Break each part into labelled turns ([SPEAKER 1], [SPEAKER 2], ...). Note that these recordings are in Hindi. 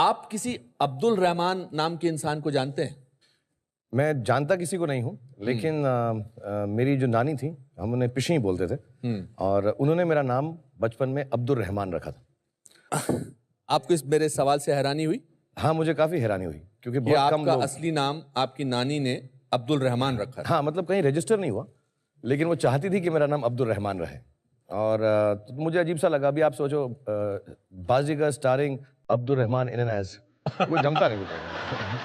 [SPEAKER 1] आप किसी अब्दुल रहमान नाम के इंसान को जानते हैं?
[SPEAKER 2] मैं जानता किसी को नहीं हूँ, लेकिन मेरी जो नानी थी, हम उन्हें पिशी बोलते थे, और उन्होंने मेरा नाम बचपन में अब्दुल रहमान रखा था।
[SPEAKER 1] आपको इस मेरे सवाल से हैरानी हुई
[SPEAKER 2] हाँ, मुझे काफी हैरानी हुई क्योंकि
[SPEAKER 1] कि
[SPEAKER 2] बहुत कम
[SPEAKER 1] आपका
[SPEAKER 2] लोग।
[SPEAKER 1] असली नाम आपकी नानी ने अब्दुल रहमान रखा था?
[SPEAKER 2] हाँ, मतलब कहीं रजिस्टर नहीं हुआ, लेकिन वो चाहती थी कि मेरा नाम अब्दुल रहमान रहे। और तो मुझे अजीब सा लगा। अभी आप सोचो, Baazigar starring Abdul Rahman in an age, वो जमता नहीं मुझे।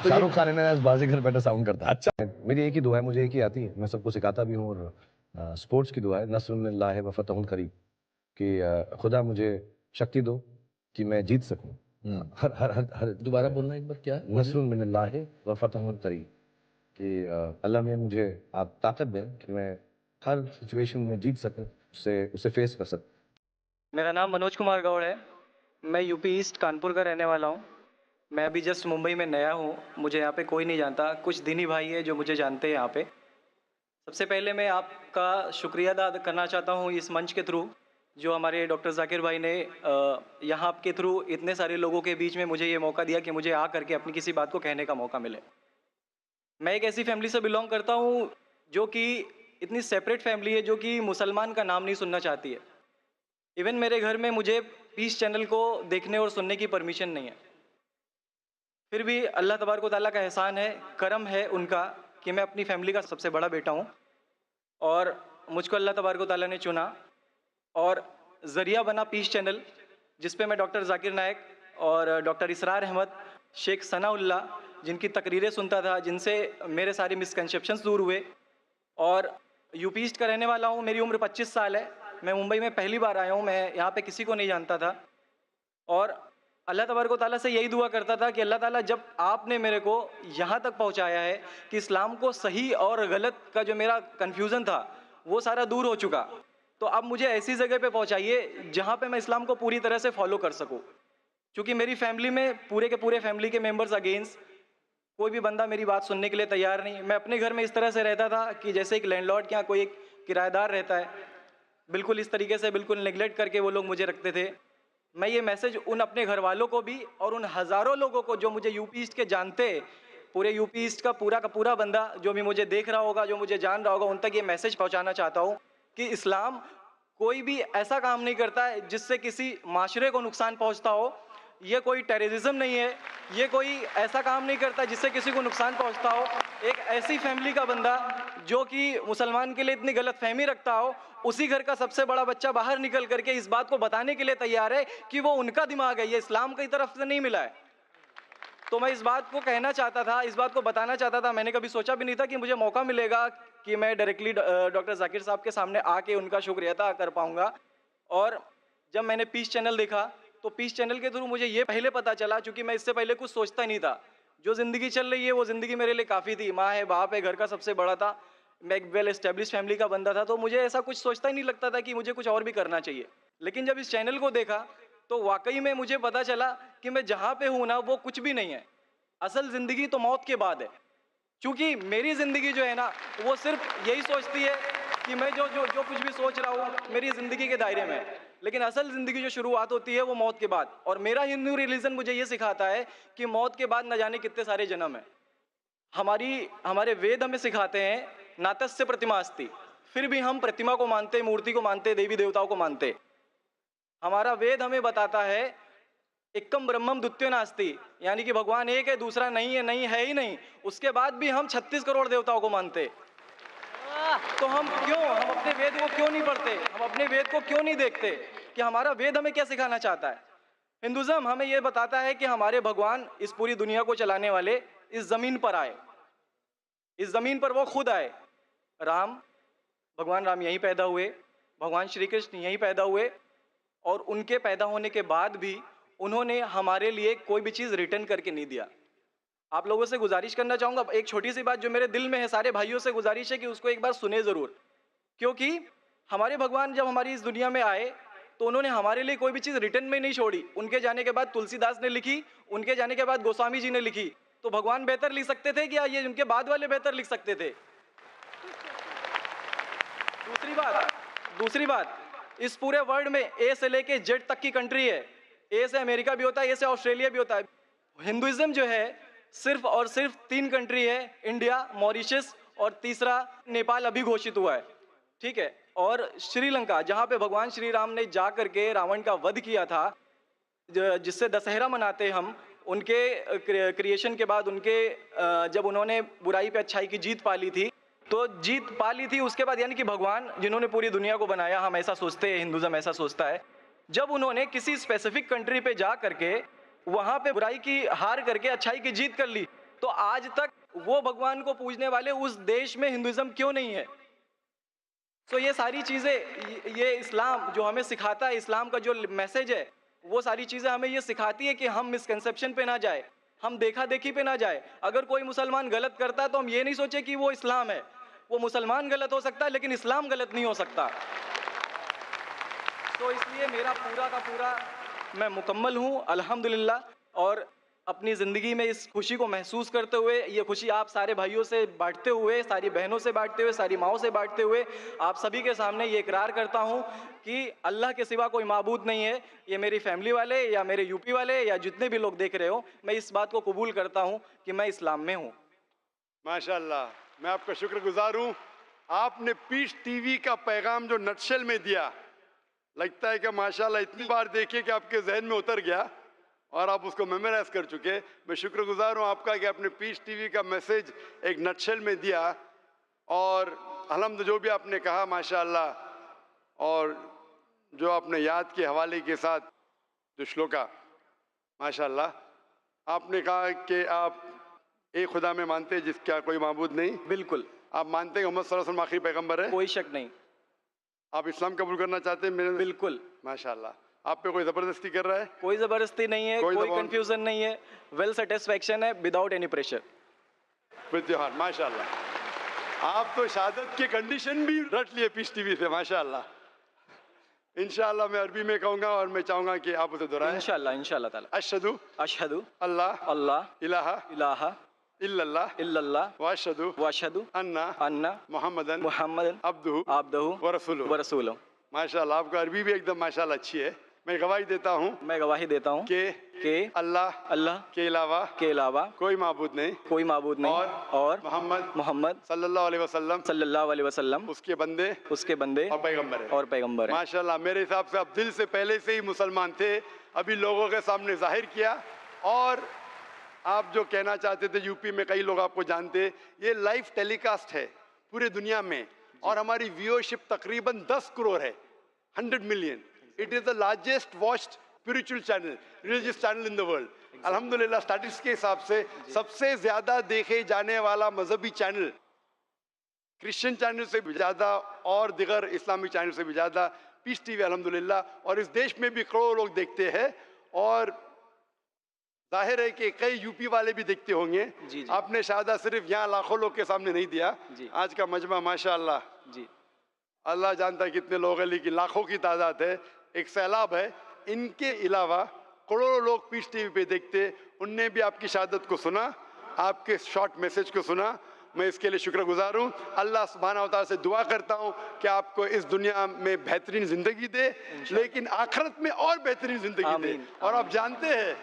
[SPEAKER 2] तो Shahrukh Khan in an age Baazigar better sound करता है। अच्छा, मेरी एक ही दुआ है, मुझे एक ही आती है, मैं सबको सिखाता भी हूँ। और स्पोर्ट्स की दुआ है, नस्रुन मिनल्लाह व फतहुन करीब, कि खुदा मुझे शक्ति दो कि मैं जीत सकूं। हर हर हर हर
[SPEAKER 1] दोबारा बोलना एक बार, क्या है?
[SPEAKER 2] नस्रुन मिनल्लाह व फतहुन करीब, कि अल्लाह में मुझे आप ताकत दें कि मैं हर सिचुएशन में जीत सकूं, उसे फेस कर सकूं।
[SPEAKER 3] मेरा नाम मनोज कुमार गौड़ है। मैं यूपी ईस्ट कानपुर का रहने वाला हूँ। मैं अभी जस्ट मुंबई में नया हूँ, मुझे यहाँ पे कोई नहीं जानता। कुछ दिन ही भाई है जो मुझे जानते हैं यहाँ पे। सबसे पहले मैं आपका शुक्रिया अदा करना चाहता हूँ इस मंच के थ्रू, जो हमारे डॉक्टर जाकिर भाई ने यहाँ के थ्रू इतने सारे लोगों के बीच में मुझे ये मौका दिया कि मुझे आ करके अपनी किसी बात को कहने का मौका मिले। मैं एक ऐसी फैमिली से बिलोंग करता हूँ जो कि इतनी सेपरेट फैमिली है, जो कि मुसलमान का नाम नहीं सुनना चाहती है। इवन मेरे घर में मुझे पीस चैनल को देखने और सुनने की परमिशन नहीं है। फिर भी अल्लाह तबारक व तआला का एहसान है, करम है उनका, कि मैं अपनी फैमिली का सबसे बड़ा बेटा हूँ और मुझको अल्लाह तबारक व तआला ने चुना और ज़रिया बना पीस चैनल, जिस पे मैं डॉक्टर जाकिर नायक और डॉक्टर इसरार अहमद, शेख सनाउल्लाह, जिनकी तकरीरें सुनता था, जिनसे मेरे सारे मिसकंसेप्शंस दूर हुए। और यूपी ईस्ट का रहने वाला हूँ। मेरी उम्र 25 साल है। मैं मुंबई में पहली बार आया हूँ। मैं यहाँ पे किसी को नहीं जानता था और अल्लाह तबारक व तआला से यही दुआ करता था कि अल्लाह ताला, जब आपने मेरे को यहाँ तक पहुँचाया है कि इस्लाम को सही और गलत का जो मेरा कन्फ्यूज़न था वो सारा दूर हो चुका, तो अब मुझे ऐसी जगह पे पहुँचाइए जहाँ पे मैं इस्लाम को पूरी तरह से फॉलो कर सकूँ। क्योंकि मेरी फैमिली में पूरे के पूरे फैमिली के मेंबर्स अगेंस्ट, कोई भी बंदा मेरी बात सुनने के लिए तैयार नहीं। मैं अपने घर में इस तरह से रहता था कि जैसे एक लैंडलॉर्ड के यहाँ कोई एक किराएदार रहता है, बिल्कुल इस तरीके से, बिल्कुल नेग्लेक्ट करके वो लोग मुझे रखते थे। मैं ये मैसेज उन अपने घर वालों को भी और उन हज़ारों लोगों को जो मुझे यूपी ईस्ट के जानते, पूरे यूपी ईस्ट का पूरा बंदा जो भी मुझे देख रहा होगा, जो मुझे जान रहा होगा, उन तक ये मैसेज पहुंचाना चाहता हूं कि इस्लाम कोई भी ऐसा काम नहीं करता है जिससे किसी माशरे को नुकसान पहुंचता हो। ये कोई टेररिज्म नहीं है, ये कोई ऐसा काम नहीं करता जिससे किसी को नुकसान पहुंचता हो। एक ऐसी फैमिली का बंदा जो कि मुसलमान के लिए इतनी गलत फहमी रखता हो, उसी घर का सबसे बड़ा बच्चा बाहर निकल करके इस बात को बताने के लिए तैयार है कि वो उनका दिमाग है, ये इस्लाम की तरफ से नहीं मिला है। तो मैं इस बात को कहना चाहता था, इस बात को बताना चाहता था। मैंने कभी सोचा भी नहीं था कि मुझे मौका मिलेगा कि मैं डायरेक्टली डॉक्टर जाकिर साहब के सामने आके उनका शुक्रिया अदा कर पाऊंगा। और जब मैंने पीस चैनल देखा तो पीस चैनल के थ्रू मुझे ये पहले पता चला, चूंकि मैं इससे पहले कुछ सोचता ही नहीं था। जो ज़िंदगी चल रही है वो ज़िंदगी मेरे लिए काफ़ी थी। माँ है, बाप है, घर का सबसे बड़ा था, मैं एक वेल एस्टेब्लिश फैमिली का बंदा था, तो मुझे ऐसा कुछ सोचता ही नहीं लगता था कि मुझे कुछ और भी करना चाहिए। लेकिन जब इस चैनल को देखा तो वाकई में मुझे पता चला कि मैं जहाँ पे हूँ ना, वो कुछ भी नहीं है। असल ज़िंदगी तो मौत के बाद है। क्योंकि मेरी ज़िंदगी जो है ना, वो सिर्फ यही सोचती है कि मैं जो जो जो कुछ भी सोच रहा हूँ मेरी ज़िंदगी के दायरे में है। लेकिन असल ज़िंदगी जो शुरुआत होती है वो मौत के बाद। और मेरा हिंदू रिलीजन मुझे ये सिखाता है कि मौत के बाद न जाने कितने सारे जन्म हैं। हमारे वेद हमें सिखाते हैं नातस्य प्रतिमा अस्ति, फिर भी हम प्रतिमा को मानते, मूर्ति को मानते, देवी देवताओं को मानते। हमारा वेद हमें बताता है एकम ब्रह्मम द्वितीयो नास्ति, यानी कि भगवान एक है, दूसरा नहीं है, नहीं है ही नहीं। उसके बाद भी हम 36 करोड़ देवताओं को मानते। तो हम अपने वेद को क्यों नहीं पढ़ते? हम अपने वेद को क्यों नहीं देखते कि हमारा वेद हमें क्या सिखाना चाहता है? हिंदुज़म हमें यह बताता है कि हमारे भगवान इस पूरी दुनिया को चलाने वाले इस ज़मीन पर आए, इस ज़मीन पर वो खुद आए। भगवान राम यहीं पैदा हुए, भगवान श्री कृष्ण यहीं पैदा हुए, और उनके पैदा होने के बाद भी उन्होंने हमारे लिए कोई भी चीज़ रिटर्न करके नहीं दिया। आप लोगों से गुजारिश करना चाहूँगा, एक छोटी सी बात जो मेरे दिल में है, सारे भाइयों से गुजारिश है कि उसको एक बार सुने ज़रूर। क्योंकि हमारे भगवान जब हमारी इस दुनिया में आए तो उन्होंने हमारे लिए कोई भी चीज़ रिटर्न में नहीं छोड़ी। उनके जाने के बाद तुलसीदास ने लिखी, उनके जाने के बाद गोस्वामी जी ने लिखी। तो भगवान बेहतर लिख सकते थे क्या ये उनके बाद वाले बेहतर लिख सकते थे? दूसरी बात, इस पूरे वर्ल्ड में ए से लेके जेड तक की कंट्री है। ए से अमेरिका भी होता है, ए से ऑस्ट्रेलिया भी होता है। हिंदुइज्म जो है सिर्फ और सिर्फ 3 कंट्री है, इंडिया, मॉरिशस और तीसरा नेपाल अभी घोषित हुआ है, ठीक है। और श्रीलंका, जहाँ पे भगवान श्री राम ने जा करके रावण का वध किया था, जिससे दशहरा मनाते हम, उनके क्रिएशन के बाद उनके जब उन्होंने बुराई पे अच्छाई की जीत पा ली थी, तो जीत पा ली थी उसके बाद, यानी कि भगवान जिन्होंने पूरी दुनिया को बनाया, हम ऐसा सोचते हैं, हिंदुज़म ऐसा सोचता है, जब उन्होंने किसी स्पेसिफिक कंट्री पे जा करके वहाँ पे बुराई की हार करके अच्छाई की जीत कर ली, तो आज तक वो भगवान को पूजने वाले उस देश में हिंदुज़म क्यों नहीं है? तो ये सारी चीज़ें, ये इस्लाम जो हमें सिखाता है, इस्लाम का जो मैसेज है, वो सारी चीज़ें हमें ये सिखाती है कि हम मिसकंसेप्शन पे ना जाए, हम देखा देखी पे ना जाए। अगर कोई मुसलमान गलत करता है तो हम ये नहीं सोचे कि वो इस्लाम है, वो मुसलमान गलत हो सकता है लेकिन इस्लाम गलत नहीं हो सकता। तो इसलिए मेरा पूरा का पूरा मैं मुकम्मल हूँ अल्हम्दुलिल्लाह, और अपनी ज़िंदगी में इस खुशी को महसूस करते हुए, ये खुशी आप सारे भाइयों से बांटते हुए, सारी बहनों से बांटते हुए, सारी माँओं से बांटते हुए, आप सभी के सामने ये इकरार करता हूँ कि अल्लाह के सिवा कोई माबूद नहीं है। ये मेरी फैमिली वाले या मेरे यूपी वाले या जितने भी लोग देख रहे हो, मैं इस बात को कबूल करता हूँ कि मैं इस्लाम में हूँ।
[SPEAKER 4] माशाल्लाह, मैं आपका शुक्रगुजार हूँ। आपने पीस टीवी का पैगाम जो नटशेल में दिया, लगता है कि माशाल्लाह इतनी बार देखिए कि आपके जहन में उतर गया और आप उसको मेमोराइज कर चुके। मैं शुक्रगुजार हूँ आपका कि आपने पीस टीवी का मैसेज एक नटशेल में दिया, और अल्हम्दुलिल्लाह जो भी आपने कहा माशाल्लाह, और जो आपने याद के हवाले के साथ जो श्लोका, माशाल्लाह आपने कहा कि आप एक खुदा में मानते हैं जिसका कोई माबूद नहीं।
[SPEAKER 3] बिल्कुल।
[SPEAKER 4] आप मानते हैं मोहम्मद सल्लल्लाहु अलैहि वसल्लम आखिरी पैगंबर है?
[SPEAKER 3] कोई शक नहीं।
[SPEAKER 4] आप इस्लाम कबूल करना चाहते हैं मेरे?
[SPEAKER 3] बिल्कुल।
[SPEAKER 4] माशाल्लाह। आप पे कोई जबरदस्ती कर रहा है?
[SPEAKER 3] कोई जबरदस्ती नहीं है, कोई कंफ्यूजन नहीं है, वेल सेटिस्फैक्शन है, without any pressure.
[SPEAKER 4] With your heart, माशाल्लाह। आप तो शहादत के कंडीशन भी रट लिए पीस टीवी से, माशाल्लाह। इंशाल्लाह मैं अरबी में कहूँगा और मैं चाहूँगा कि आप उसे दोहराएं।
[SPEAKER 3] इंशाल्लाह, इंशाल्लाह ताला।
[SPEAKER 4] अशहदु
[SPEAKER 3] अशहदु
[SPEAKER 4] अल्लाह
[SPEAKER 3] अल्लाह
[SPEAKER 4] इलाहा
[SPEAKER 3] इलाहा
[SPEAKER 4] इल्लल्लाह
[SPEAKER 3] इल्लल्लाह
[SPEAKER 4] वाशहदु
[SPEAKER 3] वअशहदु
[SPEAKER 4] अन्ना
[SPEAKER 3] मुहम्मदन
[SPEAKER 4] मुहम्मदन अब्दुहु
[SPEAKER 3] अब्दुहु
[SPEAKER 4] व रसूलुहु।
[SPEAKER 3] व रसूलुहु।
[SPEAKER 4] माशाल्लाह, आपका अरबी भी एकदम माशाल्लाह अच्छी है। मैं गवाही देता हूँ
[SPEAKER 3] मैं गवाही देता हूँ
[SPEAKER 4] कि अल्लाह
[SPEAKER 3] अल्लाह
[SPEAKER 4] के अलावा
[SPEAKER 3] कोई
[SPEAKER 4] माबूद नहीं
[SPEAKER 3] माबूद नहीं, और मोहम्मद
[SPEAKER 4] सल्लल्लाहु अलैहि वसल्लम
[SPEAKER 3] उसके बंदे
[SPEAKER 4] और पैगंबर है।
[SPEAKER 3] पैगंबर है।
[SPEAKER 4] माशाल्लाह, मेरे हिसाब से आप दिल से पहले से ही मुसलमान थे, अभी लोगों के सामने जाहिर किया। और आप जो कहना चाहते थे, यूपी में कई लोग आपको जानते, ये लाइव टेलीकास्ट है पूरे दुनिया में, और हमारी व्यूअरशिप तकरीबन 10 करोड़ है, 100 million. It is the largest watched spiritual channel, religious channel in the world. अल्हम्दुलिल्लाह, स्टैटिस्टिक्स के हिसाब से सबसे ज्यादा देखे जाने वाला मजहबी चैनल, क्रिश्चियन चैनल से भी ज्यादा और दिगर इस्लामी चैनल से भी ज्यादा पीस टीवी अल्हम्दुलिल्लाह, और इस देश में भी करोड़ों लोग देखते हैं, और जाहिर है कि कई यूपी वाले भी देखते होंगे।
[SPEAKER 3] जी।
[SPEAKER 4] आपने शहादत सिर्फ यहाँ लाखों लोग के सामने नहीं दिया
[SPEAKER 3] जी।
[SPEAKER 4] आज का मजमा माशाल्लाह
[SPEAKER 3] जी,
[SPEAKER 4] अल्लाह जानता है कितने लोग हैं, लेकिन लाखों की तादाद है, एक सैलाब है। इनके अलावा करोड़ों लोग पीस टीवी पे देखते, उनने भी आपकी शहादत को सुना, आपके शॉर्ट मैसेज को सुना। मैं इसके लिए शुक्रगुजार हूँ। अल्लाह सुब्हानहू व तआला से दुआ करता हूँ कि आपको इस दुनिया में बेहतरीन जिंदगी दे, लेकिन आखिरत में और बेहतरीन जिंदगी दे। और आप जानते हैं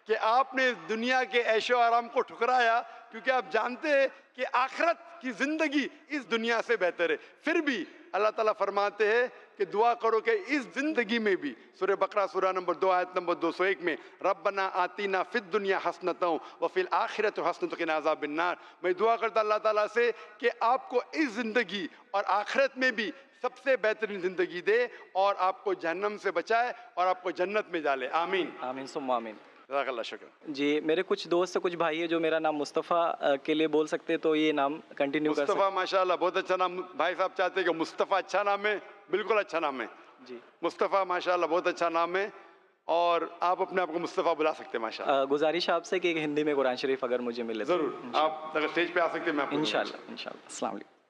[SPEAKER 4] कि आपने दुनिया के ऐशो आराम को ठुकराया, क्योंकि आप जानते हैं कि आखिरत की जिंदगी इस दुनिया से बेहतर है। फिर भी अल्लाह ताला फरमाते हैं कि दुआ करो कि इस जिंदगी में भी, सूरह बकरा सूरह नंबर 2 आयत नंबर 201 में, रब्बना आतीना फिद दुनिया हसनतों व फिल आखिरत हसनतों के नाज़ाबिन नार। मैं दुआ करता अल्लाह ताला से कि आपको इस जिंदगी और आखिरत में भी सबसे बेहतरीन जिंदगी दे, और आपको जहन्नम से बचाए और आपको जन्नत में डाले। आमीन
[SPEAKER 3] आमीन सुम्मा आमीन।
[SPEAKER 4] जज़ाकल्लाह शुक्र।
[SPEAKER 3] जी, मेरे कुछ दोस्त कुछ भाई है जो मेरा नाम मुस्तफ़ा के लिए बोल सकते, तो ये नाम कंटिन्यू कर सकते।
[SPEAKER 4] मुस्तफ़ा माशाल्लाह बहुत अच्छा नाम। भाई साहब चाहते हैं कि मुस्तफ़ा अच्छा नाम है, बिल्कुल अच्छा नाम है
[SPEAKER 3] जी।
[SPEAKER 4] मुस्तफ़ा माशाल्लाह बहुत अच्छा नाम है, और आप अपने आप को मुस्तफ़ा बुला सकते हैं माशाल्लाह।
[SPEAKER 3] गुजारिश आपसे कि एक हिंदी में कुरान शरीफ अगर मुझे मिले तो।
[SPEAKER 4] जरूर, आप अगर स्टेज पे आ सकते हैं मैं आपको
[SPEAKER 3] इंशाल्लाह इंशाल्लाह। अस्सलाम वालेकुम।